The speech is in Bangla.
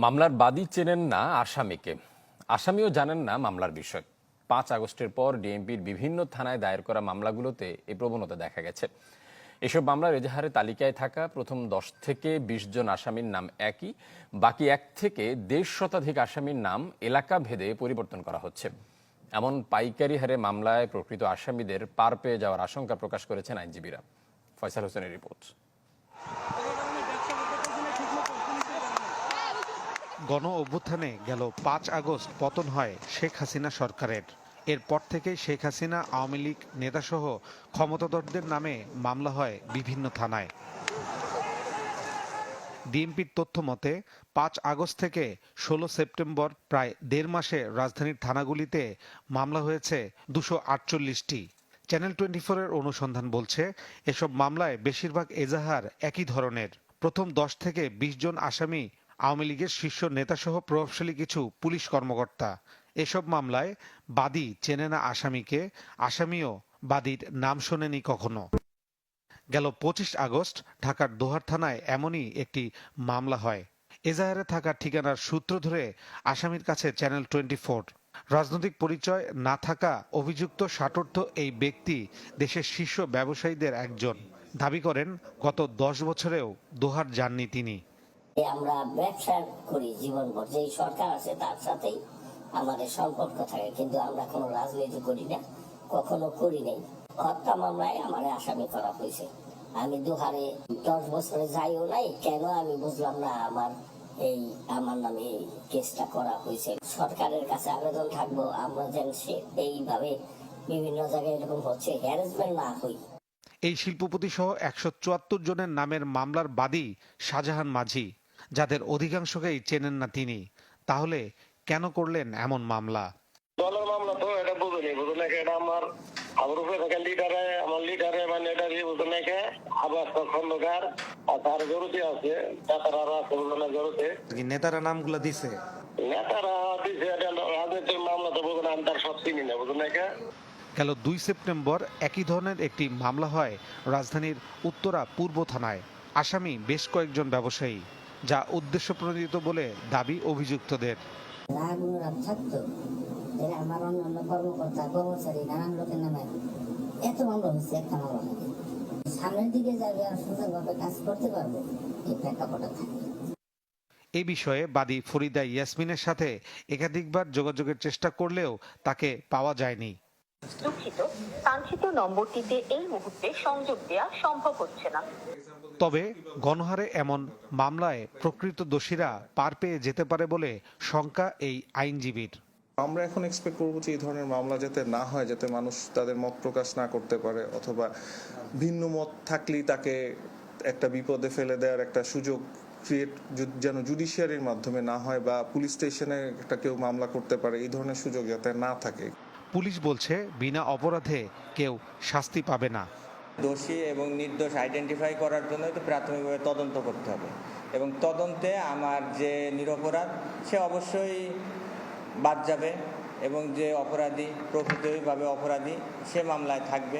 মামলার বাদী চেনেন না আসামিকে, আসামিও জানেন না মামলার বিষয়। ৫ আগস্টের পর ডিএমপির বিভিন্ন থানায় দায়ের করা মামলাগুলোতে এই প্রবণতা দেখা গেছে। এসব মামলার এজাহারের তালিকায় থাকা প্রথম ১০ থেকে ২০ জন আসামির নাম একই, বাকি ১ থেকে ১.৫ শতাধিক আসামির নাম এলাকা ভেদে পরিবর্তন করা হচ্ছে। এমন পাইকারি হারে মামলায় প্রকৃত আসামিদের পার পেয়ে যাওয়ার আশঙ্কা প্রকাশ করেছেন আইনজীবীরা। ফয়সাল হোসেনের রিপোর্ট। গণ অভ্যুত্থানে গেল ৫ আগস্ট পতন হয় শেখ হাসিনা সরকারের। এরপর থেকেই শেখ হাসিনা, আওয়ামী লীগ নেতাসহ ক্ষমতাধরদের নামে মামলা হয় বিভিন্ন থানায়। ডিএমপির তথ্য মতে ৫ আগস্ট থেকে ১৬ সেপ্টেম্বর প্রায় ১.৫ মাসে রাজধানীর থানাগুলিতে মামলা হয়েছে ২৪৮টি। চ্যানেল 24 এর অনুসন্ধান বলছে, এসব মামলায় বেশিরভাগ এজাহার একই ধরনের। প্রথম ১০ থেকে ২০ জন আসামি আওয়ামী লীগের শীর্ষ নেতাসহ প্রভাবশালী কিছু পুলিশ কর্মকর্তা। এসব মামলায় বাদী চেনে না আসামিকে, আসামিও বাদীর নাম শোনেনি কখনো। গেল ২৫ আগস্ট ঢাকার দোহার থানায় এমনই একটি মামলা হয়। এজাহারে থাকা ঠিকানার সূত্র ধরে আসামির কাছে চ্যানেল 24। রাজনৈতিক পরিচয় না থাকা অভিযুক্ত ষাটোর্ধ্ব এই ব্যক্তি দেশের শীর্ষ ব্যবসায়ীদের একজন। দাবি করেন গত ১০ বছরেও দোহার যাননি তিনি। আমরা ব্যবসা করি জীবনভর, যেই সরকার আছে তার সাথেই আমাদের সম্পর্ক থাকে, কিন্তু আমরা কোনো রাজনীতি করি না, কখনো করি নাই। হত্যা মামলায় আমার আসামি করা হয়েছে। আমি দোহারে ১০ বছরে যাইও নাই, কেন আমি বুঝলাম না আমার নামে এই কেসটা করা হয়েছে। সরকারের কাছে আবেদন থাকবো আমরা যেন এইভাবে বিভিন্ন জায়গায় এরকম হচ্ছে হ্যারাসমেন্ট না হই। এই শিল্পপতি সহ ১৭৪ জনের নামের মামলার বাদী শাহজাহান মাঝি, যাদের অধিকাংশকেই চেনেন না তিনি। তাহলে কেন করলেন এমন মামলা? দলের মামলা তো এটা বুঝুনি, এটা আমার উপরে থাকা আমার লিডারে মানে এটা বুঝুন আবার খন্দকার আর তার জরুরি আছে, নেতারা আছে বুঝুন জরুরি। নেতারা নামগুলো দিছে, নেতারা দিছে, এটা রাজনীতির মামলা তো বুঝুন আমি তার সব চিনি না বুঝুন। গেল ২ সেপ্টেম্বর একই ধরনের একটি মামলা হয় রাজধানীর উত্তরা পূর্ব থানায়। আসামি বেশ কয়েকজন ব্যবসায়ী, যা উদ্দেশ্য প্রণোদিত বলে দাবি অভিযুক্তদের। আমার অন্যান্য কর্মকর্তা কর্মচারী নানান লোকের নামে এত মামলা হচ্ছে, একটা মামলা নাকি সামনের দিকে যাবে আর সুন্দরভাবে কাজ করতে পারবো এই প্রেক্ষাপটে থাকে। এই বিষয়ে বাদী ফরিদা ইয়াসমিনের সাথে একাধিকবার যোগাযোগের চেষ্টা করলেও তাকে পাওয়া যায়নি। দুঃখিত, কাঙ্ক্ষিত নম্বরটিতে এই মুহূর্তে সংযোগ দেওয়া সম্ভব হচ্ছে না। তবে গণহারে এমন মামলায় প্রকৃত দোষীরা পার পেয়ে যেতে পারে বলে শঙ্কা এই আইনজীবীর। আমরা এখন এক্সপেক্ট করবো যে এই ধরনের মামলা যাতে না হয়, যাতে মানুষ তাদের মত প্রকাশ না করতে পারে, অথবা ভিন্ন মত থাকলেই তাকে একটা বিপদে ফেলে দেওয়ার একটা সুযোগ ক্রিয়েট যেন জুডিশিয়ারির মাধ্যমে না হয়, বা পুলিশ স্টেশনে একটা কেউ মামলা করতে পারে, এই ধরনের সুযোগ যাতে না থাকে। পুলিশ বলছে বিনা অপরাধে কেউ শাস্তি পাবে না। দোষী এবং নির্দোষ আইডেন্টিফাই করার জন্য তো প্রাথমিকভাবে তদন্ত করতে হবে, এবং তদন্তে আমার যে নিরপরাধ সে অবশ্যই বাদ যাবে, এবং যে অপরাধী প্রকৃতভাবে অপরাধী সে মামলায় থাকবে।